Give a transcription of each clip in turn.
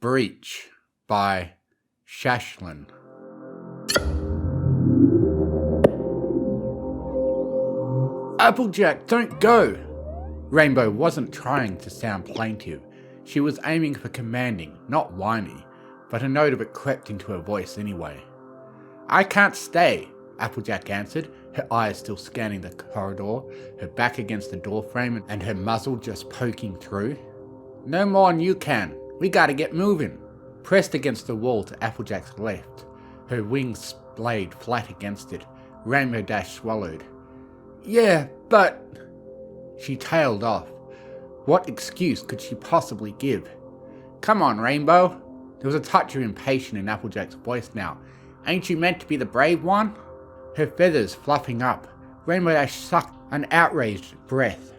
Breach by Shashlin. Applejack, don't go! Rainbow wasn't trying to sound plaintive. She was aiming for commanding, not whiny, but a note of it crept into her voice anyway. I can't stay, Applejack answered, her eyes still scanning the corridor, her back against the doorframe and her muzzle just poking through. No more than you can. We gotta get moving. Pressed against the wall to Applejack's left, her wings splayed flat against it, Rainbow Dash swallowed. Yeah, but... She tailed off. What excuse could she possibly give? Come on, Rainbow. There was a touch of impatience in Applejack's voice now. Ain't you meant to be the brave one? Her feathers fluffing up, Rainbow Dash sucked an outraged breath.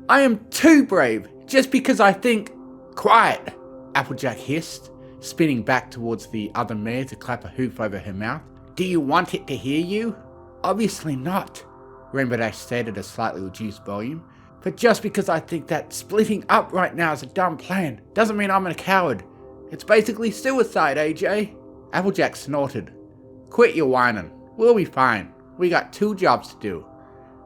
I am too brave, just because I think... Quiet, Applejack hissed, spinning back towards the other mare to clap a hoof over her mouth. Do you want it to hear you? Obviously not, Rainbow Dash said at a slightly reduced volume. But just because I think that splitting up right now is a dumb plan, doesn't mean I'm a coward. It's basically suicide, AJ. Applejack snorted. Quit your whining. We'll be fine. We got 2 jobs to do.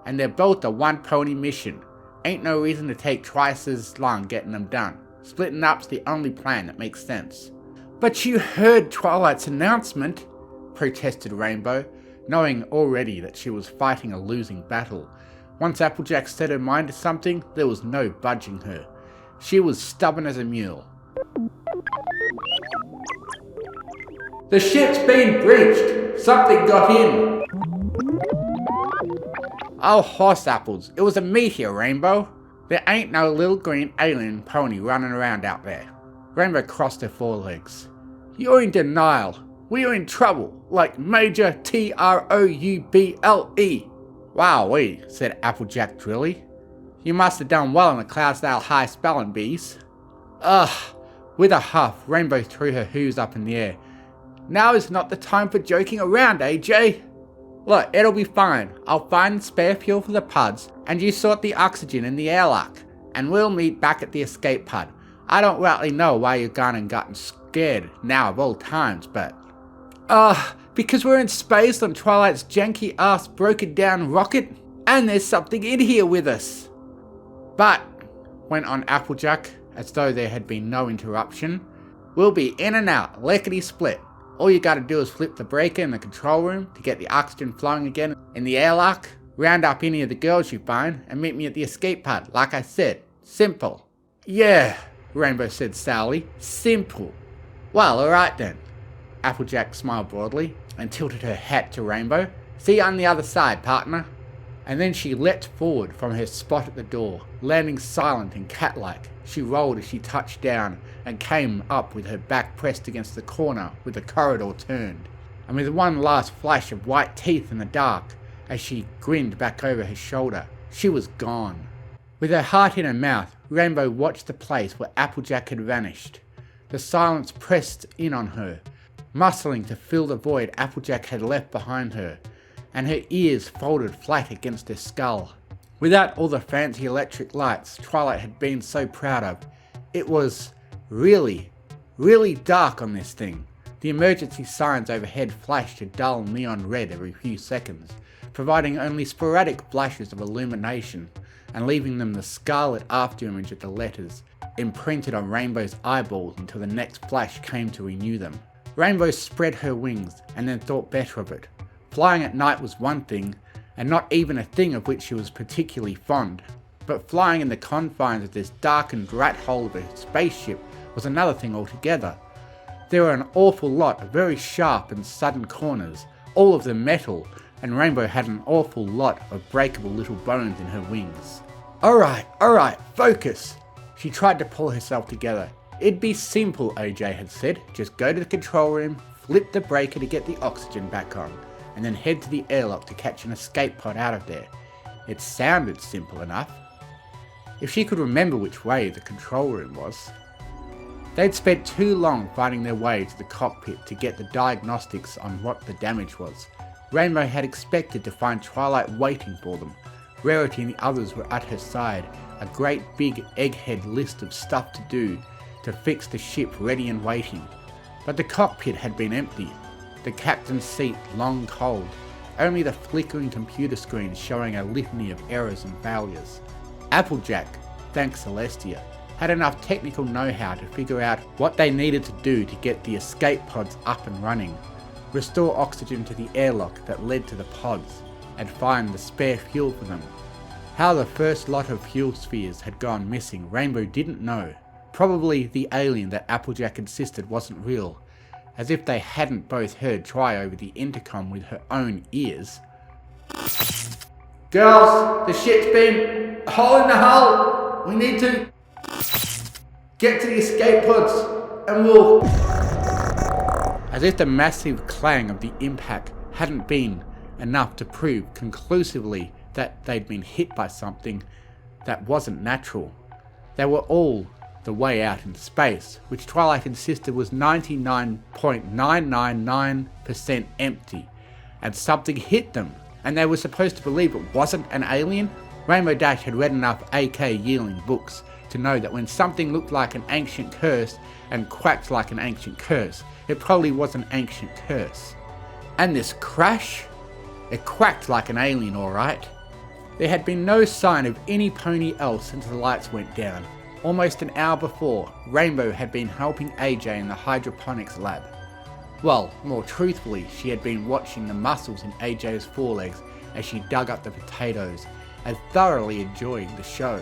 And they're both a one-pony mission. Ain't no reason to take twice as long getting them done. Splitting up's the only plan that makes sense. But you heard Twilight's announcement, protested Rainbow, knowing already that she was fighting a losing battle. Once Applejack set her mind to something, there was no budging her. She was stubborn as a mule. The ship's been breached! Something got in! Oh, horse apples, it was a meteor, Rainbow. There ain't no little green alien pony running around out there. Rainbow crossed her forelegs. You're in denial. We're in trouble, like major trouble. Wowee, said Applejack drily. You must have done well in the Cloudsdale High spelling bees. Ugh. With a huff, Rainbow threw her hooves up in the air. Now is not the time for joking around, AJ. Look, it'll be fine. I'll find spare fuel for the pods, and you sort the oxygen in the airlock, and we'll meet back at the escape pod. I don't rightly know why you've gone and gotten scared now of all times, but... because we're in space on Twilight's janky-ass broken-down rocket, and there's something in here with us. But, went on Applejack, as though there had been no interruption, we'll be in and out, lickety-split. All you gotta do is flip the breaker in the control room to get the oxygen flowing again in the airlock, round up any of the girls you find, and meet me at the escape pod, like I said. Simple. Yeah, Rainbow said sourly. Simple. Well, alright then. Applejack smiled broadly and tilted her hat to Rainbow. See you on the other side, partner. And then she leapt forward from her spot at the door, landing silent and cat-like. She rolled as she touched down and came up with her back pressed against the corner with the corridor turned. And with one last flash of white teeth in the dark, as she grinned back over her shoulder, she was gone. With her heart in her mouth, Rainbow watched the place where Applejack had vanished. The silence pressed in on her, muscling to fill the void Applejack had left behind her, and her ears folded flat against her skull. Without all the fancy electric lights Twilight had been so proud of, it was really, really dark on this thing. The emergency signs overhead flashed a dull neon red every few seconds, providing only sporadic flashes of illumination, and leaving them the scarlet afterimage of the letters, imprinted on Rainbow's eyeballs until the next flash came to renew them. Rainbow spread her wings, and then thought better of it. Flying at night was one thing, and not even a thing of which she was particularly fond, but flying in the confines of this darkened rat hole of a spaceship was another thing altogether. There were an awful lot of very sharp and sudden corners, all of them metal, and Rainbow had an awful lot of breakable little bones in her wings. Alright, focus! She tried to pull herself together. It'd be simple, AJ had said. Just go to the control room, flip the breaker to get the oxygen back on, and then head to the airlock to catch an escape pod out of there. It sounded simple enough. If she could remember which way the control room was. They'd spent too long finding their way to the cockpit to get the diagnostics on what the damage was. Rainbow had expected to find Twilight waiting for them. Rarity and the others were at her side, a great big egghead list of stuff to do, to to fix the ship ready and waiting. But the cockpit had been empty, the captain's seat long cold, only the flickering computer screen showing a litany of errors and failures. Applejack, thanks Celestia, had enough technical know-how to figure out what they needed to do to get the escape pods up and running, restore oxygen to the airlock that led to the pods, and find the spare fuel for them. How the first lot of fuel spheres had gone missing, Rainbow didn't know. Probably the alien that Applejack insisted wasn't real, as if they hadn't both heard Try over the intercom with her own ears. "Girls, the ship's been a hole in the hull. We need to get to the escape pods and we'll..." As if the massive clang of the impact hadn't been enough to prove conclusively that they'd been hit by something that wasn't natural. They were all the way out in space, which Twilight insisted was 99.999% empty, and something hit them, and they were supposed to believe it wasn't an alien? Rainbow Dash had read enough A.K. Yearling books to know that when something looked like an ancient curse and quacked like an ancient curse, it probably was an ancient curse. And this crash? It quacked like an alien, alright. There had been no sign of any pony else since the lights went down. Almost an hour before, Rainbow had been helping AJ in the hydroponics lab. Well, more truthfully, she had been watching the muscles in AJ's forelegs as she dug up the potatoes, and thoroughly enjoying the show.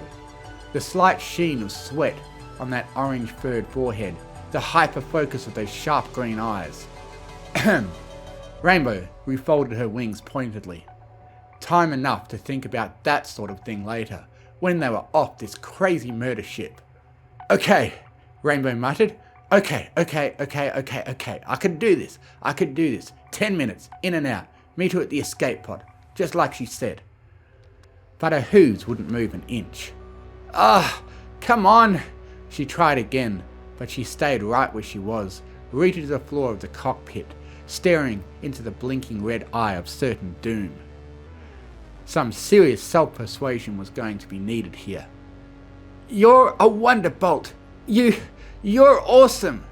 The slight sheen of sweat on that orange furred forehead, the hyper focus of those sharp green eyes. Rainbow refolded her wings pointedly. Time enough to think about that sort of thing later, when they were off this crazy murder ship. "Okay," Rainbow muttered. Okay, I can do this. 10 minutes, in and out. Meet her at the escape pod, just like she said." But her hooves wouldn't move an inch. Come on." She tried again, but she stayed right where she was, rooted to the floor of the cockpit, staring into the blinking red eye of certain doom. Some serious self-persuasion was going to be needed here. "You're a wonderbolt. You're awesome."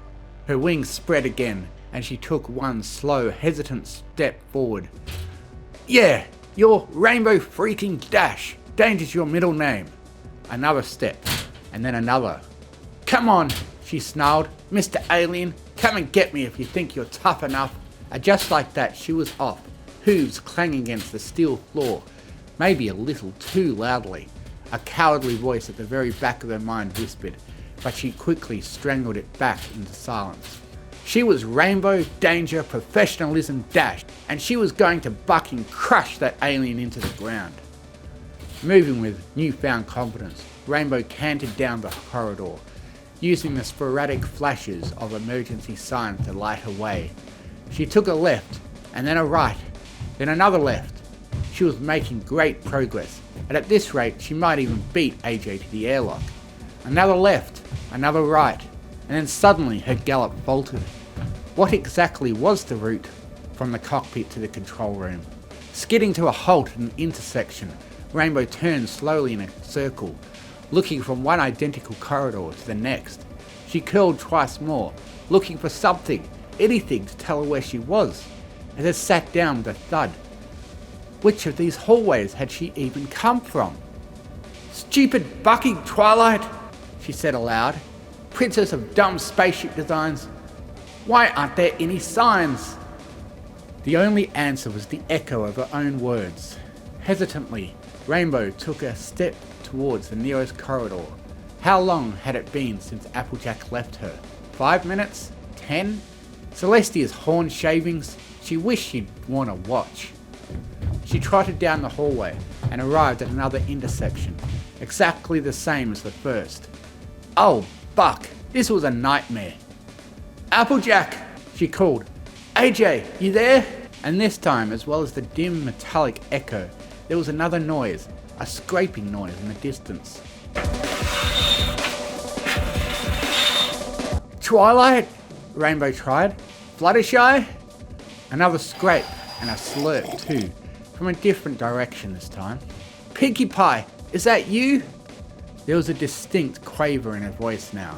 Her wings spread again, and she took one slow, hesitant step forward. "Yeah, you're Rainbow freaking Dash. Danger's your middle name." Another step, and then another. "Come on," she snarled. "Mr. Alien, come and get me if you think you're tough enough." And just like that, she was off, hooves clanging against the steel floor, maybe a little too loudly. A cowardly voice at the very back of her mind whispered, but she quickly strangled it back into silence. She was Rainbow Danger Professionalism Dash, and she was going to buck and crush that alien into the ground. Moving with newfound confidence, Rainbow cantered down the corridor, using the sporadic flashes of emergency signs to light her way. She took a left, and then a right, then another left. She was making great progress, and at this rate she might even beat AJ to the airlock. Another left, another right, and then suddenly her gallop faltered. What exactly was the route from the cockpit to the control room? Skidding to a halt at an intersection, Rainbow turned slowly in a circle, looking from one identical corridor to the next. She curled twice more, looking for something, anything to tell her where she was, and then sat down with a thud. Which of these hallways had she even come from? "Stupid bucking Twilight," she said aloud. "Princess of dumb spaceship designs. Why aren't there any signs?" The only answer was the echo of her own words. Hesitantly, Rainbow took a step towards the nearest corridor. How long had it been since Applejack left her? 5 minutes? 10? Celestia's horn shavings? She wished she'd worn a watch. She trotted down the hallway and arrived at another intersection, exactly the same as the first. Oh, Buck, this was a nightmare. "Applejack," she called. "AJ, you there?" And this time, as well as the dim metallic echo, there was another noise, a scraping noise in the distance. "Twilight?" Rainbow tried. "Fluttershy?" Another scrape and a slurp too, from a different direction this time. "Pinkie Pie, is that you?" There was a distinct quaver in her voice now.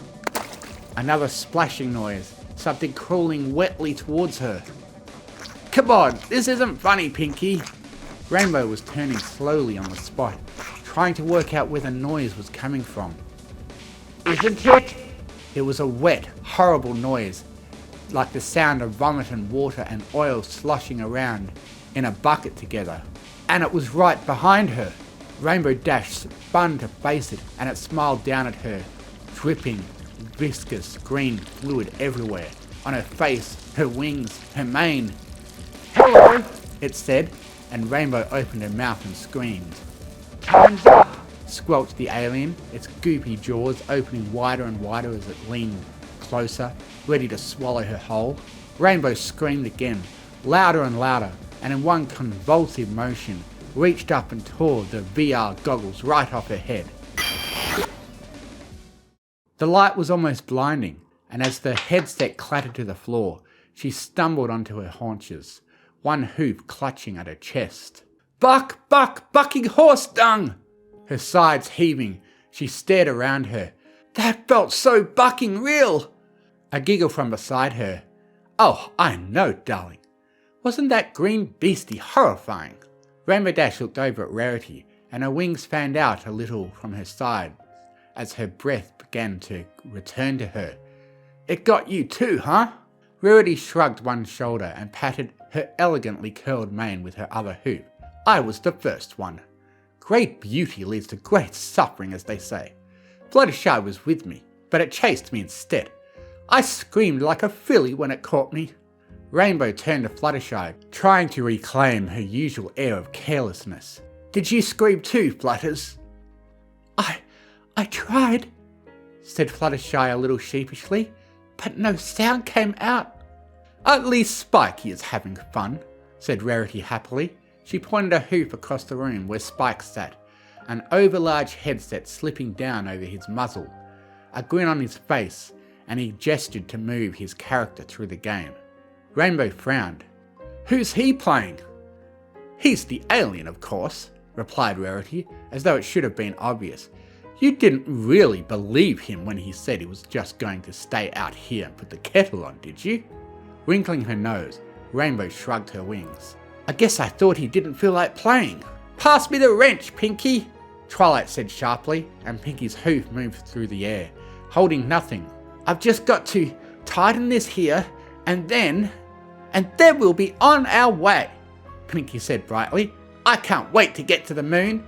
Another splashing noise, something crawling wetly towards her. Come on, this isn't funny, Pinky. Rainbow was turning slowly on the spot, trying to work out where the noise was coming from. Isn't it? It was a wet, horrible noise, like the sound of vomit and water and oil sloshing around in a bucket together. And it was right behind her. Rainbow Dash spun to face it, and it smiled down at her, dripping, viscous green fluid everywhere, on her face, her wings, her mane. Hello, it said, and Rainbow opened her mouth and screamed. Time's up, squelched the alien, its goopy jaws opening wider and wider as it leaned closer, ready to swallow her whole. Rainbow screamed again, louder and louder, and in one convulsive motion, reached up and tore the VR goggles right off her head. The light was almost blinding, and as the headset clattered to the floor, she stumbled onto her haunches, one hoof clutching at her chest. Buck, buck, bucking horse dung! Her sides heaving, she stared around her. That felt so bucking real! A giggle from beside her. Oh, I know, darling. Wasn't that green beastie horrifying? Rainbow Dash looked over at Rarity, and her wings fanned out a little from her side as her breath began to return to her. It got you too, huh? Rarity shrugged one shoulder and patted her elegantly curled mane with her other hoof. I was the first one. Great beauty leads to great suffering, as they say. Fluttershy was with me, but it chased me instead. I screamed like a filly when it caught me. Rainbow turned to Fluttershy, trying to reclaim her usual air of carelessness. Did you scream too, Flutters? I tried, said Fluttershy a little sheepishly, but no sound came out. At least Spiky is having fun, said Rarity happily. She pointed a hoof across the room where Spike sat, an overlarge headset slipping down over his muzzle, a grin on his face, and he gestured to move his character through the game. Rainbow frowned. Who's he playing? He's the alien, of course, replied Rarity, as though it should have been obvious. You didn't really believe him when he said he was just going to stay out here and put the kettle on, did you? Wrinkling her nose, Rainbow shrugged her wings. I guess I thought he didn't feel like playing. Pass me the wrench, Pinky, Twilight said sharply, and Pinky's hoof moved through the air, holding nothing. I've just got to tighten this here, and then we'll be on our way, Pinky said brightly. I can't wait to get to the moon.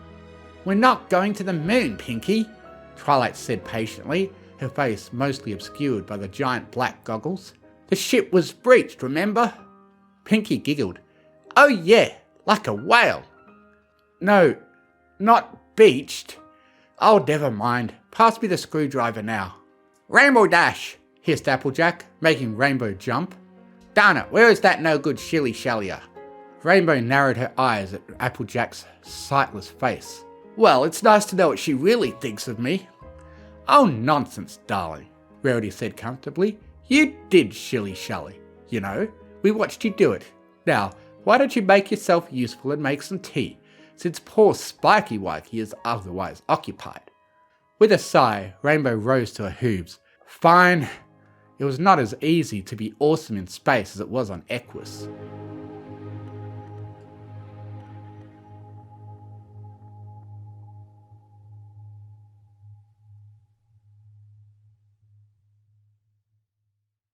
We're not going to the moon, Pinky, Twilight said patiently, her face mostly obscured by the giant black goggles. The ship was breached, remember? Pinky giggled. Oh yeah, like a whale. No, not beached. Oh, never mind. Pass me the screwdriver now. Rainbow Dash, hissed Applejack, making Rainbow jump. Darn it, where is that no-good shilly-shallyer? Rainbow narrowed her eyes at Applejack's sightless face. Well, it's nice to know what she really thinks of me. Oh, nonsense, darling, Rarity said comfortably. You did shilly-shally. You know, we watched you do it. Now, why don't you make yourself useful and make some tea, since poor Spiky Wikey is otherwise occupied? With a sigh, Rainbow rose to her hooves. Fine. It was not as easy to be awesome in space as it was on Equus.